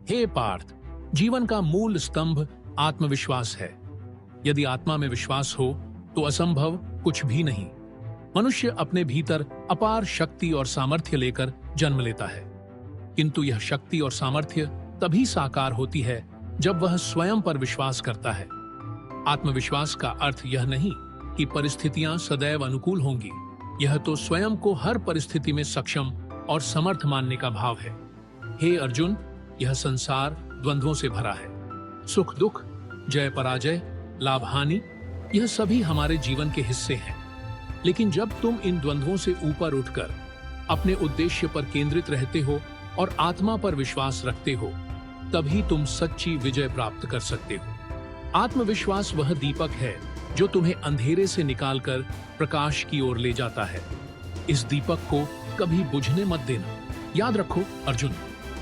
हे पार्थ, जीवन का मूल स्तंभ आत्मविश्वास है। यदि आत्मा में विश्वास हो तो असंभव कुछ भी नहीं। मनुष्य अपने भीतर अपार शक्ति और सामर्थ्य लेकर जन्म लेता है, किंतु यह शक्ति और सामर्थ्य तभी साकार होती है जब वह स्वयं पर विश्वास करता है। आत्मविश्वास का अर्थ यह नहीं कि परिस्थितियां सदैव अनुकूल होंगी। यह तो स्वयं को हर परिस्थिति में सक्षम और समर्थ मानने का भाव है। हे अर्जुन, यह संसार द्वंद्वों से भरा है। सुख दुख, जय पराजय, लाभ हानि, यह सभी हमारे जीवन के हिस्से हैं। लेकिन जब तुम इन द्वंद्वों से ऊपर उठकर अपने उद्देश्य पर केंद्रित रहते हो और आत्मा पर विश्वास रखते हो, तभी तुम सच्ची विजय प्राप्त कर सकते हो। आत्मविश्वास वह दीपक है जो तुम्हें अंधेरे से निकालकर प्रकाश की ओर ले जाता है। इस दीपक को कभी बुझने मत देना। याद रखो अर्जुन,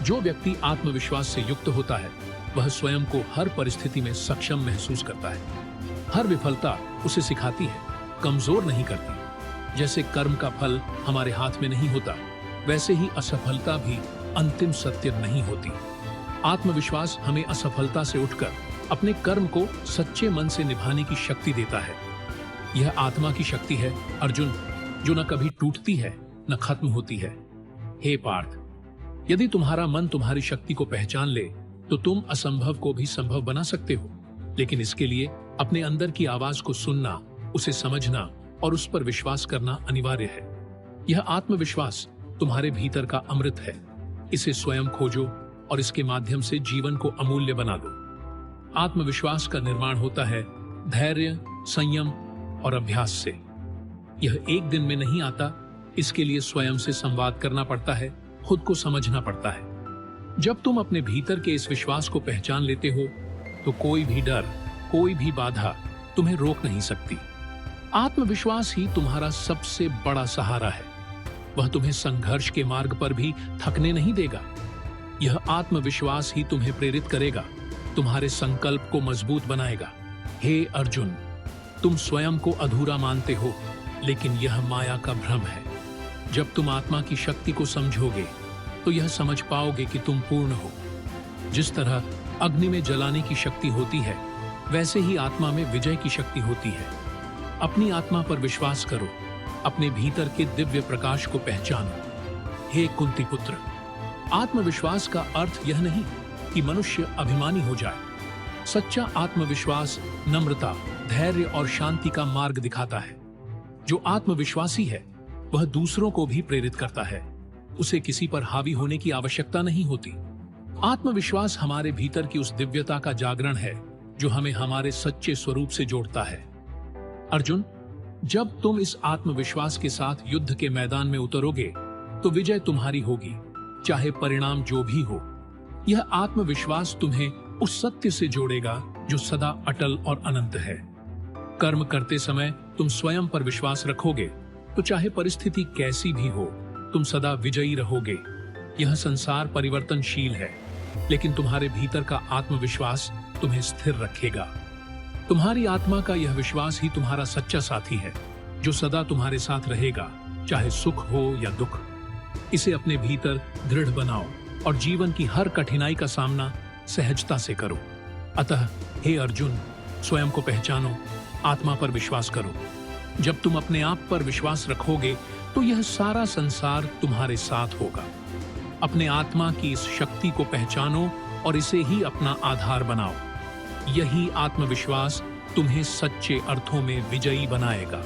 जो व्यक्ति आत्मविश्वास से युक्त होता है वह स्वयं को हर परिस्थिति में सक्षम महसूस करता है। हर विफलता उसे सिखाती है, कमजोर नहीं करती। जैसे कर्म का फल हमारे हाथ में नहीं होता, वैसे ही असफलता भी अंतिम सत्य नहीं होती। आत्मविश्वास हमें असफलता से उठकर अपने कर्म को सच्चे मन से निभाने की शक्ति देता है। यह आत्मा की शक्ति है अर्जुन, जो न कभी टूटती है न खत्म होती है। हे पार्थ, यदि तुम्हारा मन तुम्हारी शक्ति को पहचान ले तो तुम असंभव को भी संभव बना सकते हो। लेकिन इसके लिए अपने अंदर की आवाज को सुनना, उसे समझना और उस पर विश्वास करना अनिवार्य है। यह आत्मविश्वास तुम्हारे भीतर का अमृत है। इसे स्वयं खोजो और इसके माध्यम से जीवन को अमूल्य बना दो। आत्मविश्वास का निर्माण होता है धैर्य, संयम और अभ्यास से। यह एक दिन में नहीं आता। इसके लिए स्वयं से संवाद करना पड़ता है, खुद को समझना पड़ता है। जब तुम अपने भीतर के इस विश्वास को पहचान लेते हो तो कोई भी डर, कोई भी बाधा तुम्हें रोक नहीं सकती। आत्मविश्वास ही तुम्हारा सबसे बड़ा सहारा है। वह तुम्हें संघर्ष के मार्ग पर भी थकने नहीं देगा। यह आत्मविश्वास ही तुम्हें प्रेरित करेगा, तुम्हारे संकल्प को मजबूत बनाएगा। हे अर्जुन, तुम स्वयं को अधूरा मानते हो, लेकिन यह माया का भ्रम है। जब तुम आत्मा की शक्ति को समझोगे तो यह समझ पाओगे कि तुम पूर्ण हो। जिस तरह अग्नि में जलाने की शक्ति होती है, वैसे ही आत्मा में विजय की शक्ति होती है। अपनी आत्मा पर विश्वास करो, अपने भीतर के दिव्य प्रकाश को पहचानो। हे कुंती पुत्र, आत्मविश्वास का अर्थ यह नहीं कि मनुष्य अभिमानी हो जाए। सच्चा आत्मविश्वास नम्रता, धैर्य और शांति का मार्ग दिखाता है। जो आत्मविश्वासी है वह दूसरों को भी प्रेरित करता है। उसे किसी पर हावी होने की आवश्यकता नहीं होती। आत्मविश्वास हमारे भीतर की उस दिव्यता का जागरण है जो हमें हमारे सच्चे स्वरूप से जोड़ता है। अर्जुन, जब तुम इस आत्मविश्वास के साथ युद्ध के मैदान में उतरोगे तो विजय तुम्हारी होगी, चाहे परिणाम जो भी हो। यह आत्मविश्वास तुम्हें उस सत्य से जोड़ेगा जो सदा अटल और अनंत है। कर्म करते समय तुम स्वयं पर विश्वास रखोगे तो चाहे परिस्थिति कैसी भी हो, तुम सदा विजयी रहोगे। यह संसार परिवर्तनशील है, लेकिन तुम्हारे भीतर का आत्मविश्वास तुम्हें स्थिर रखेगा। तुम्हारी आत्मा का यह विश्वास ही तुम्हारा सच्चा साथी है, जो सदा तुम्हारे साथ रहेगा, चाहे सुख हो या दुख। इसे अपने भीतर दृढ़ बनाओ और जीवन की हर कठिनाई का सामना सहजता से करो। अतः हे अर्जुन, स्वयं को पहचानो, आत्मा पर विश्वास करो। जब तुम अपने आप पर विश्वास रखोगे तो यह सारा संसार तुम्हारे साथ होगा। अपने आत्मा की इस शक्ति को पहचानो और इसे ही अपना आधार बनाओ। यही आत्मविश्वास तुम्हें सच्चे अर्थों में विजयी बनाएगा।